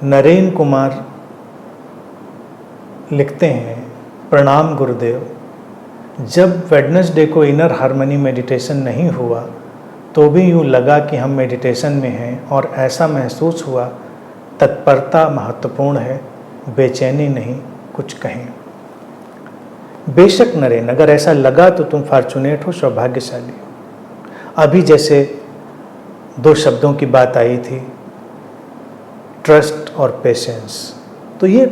नरेन कुमार लिखते हैं, प्रणाम गुरुदेव, जब वेडनेसडे को इनर हार्मनी मेडिटेशन नहीं हुआ तो भी यूँ लगा कि हम मेडिटेशन में हैं और ऐसा महसूस हुआ तत्परता महत्वपूर्ण है, बेचैनी नहीं, कुछ कहें। बेशक नरेन, अगर ऐसा लगा तो तुम फॉर्चुनेट हो, सौभाग्यशाली हो। अभी जैसे दो शब्दों की बात आई थी, ट्रस्ट और पेशेंस, तो ये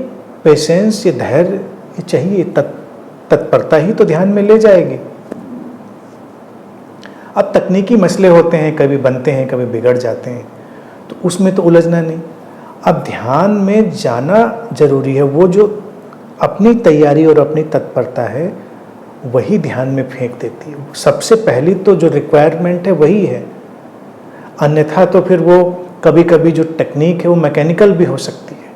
पेशेंस, ये धैर्य, ये चाहिए, तत्परता ही तो ध्यान में ले जाएगी। अब तकनीकी मसले होते हैं, कभी बनते हैं कभी बिगड़ जाते हैं, तो उसमें तो उलझना नहीं। अब ध्यान में जाना जरूरी है, वो जो अपनी तैयारी और अपनी तत्परता है वही ध्यान में फेंक देती है। सबसे पहली तो जो रिक्वायरमेंट है वही है, अन्यथा तो फिर वो कभी कभी जो टेक्निक है वो मैकेनिकल भी हो सकती है।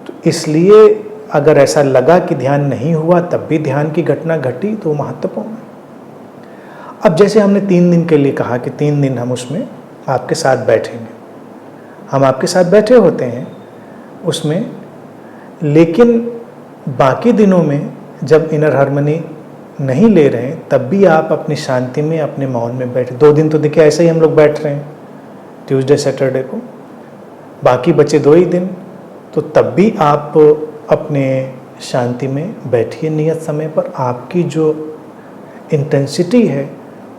तो इसलिए अगर ऐसा लगा कि ध्यान नहीं हुआ तब भी ध्यान की घटना घटी तो महत्वपूर्ण है। अब जैसे हमने 3 दिन के लिए कहा कि 3 दिन हम उसमें आपके साथ बैठेंगे, हम आपके साथ बैठे होते हैं उसमें, लेकिन बाकी दिनों में जब इनर हार्मनी नहीं ले रहे हैं तब भी आप अपनी शांति में, अपने मौन में बैठे। 2 दिन तो देखिए ऐसे ही हम लोग बैठ रहे हैं, ट्यूसडे सैटरडे को, बाकी बचे 2 ही दिन, तो तब भी आप अपने शांति में बैठिए नियत समय पर। आपकी जो इंटेंसिटी है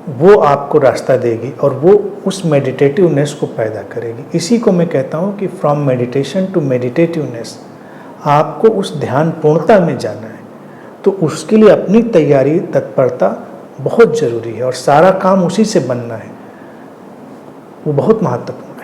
वो आपको रास्ता देगी और वो उस मेडिटेटिवनेस को पैदा करेगी। इसी को मैं कहता हूँ कि फ्रॉम मेडिटेशन टू मेडिटेटिवनेस, आपको उस ध्यान पूर्णता में जाना है, तो उसके लिए अपनी तैयारी, तत्परता बहुत ज़रूरी है और सारा काम उसी से बनना है, वो बहुत महत्वपूर्ण है।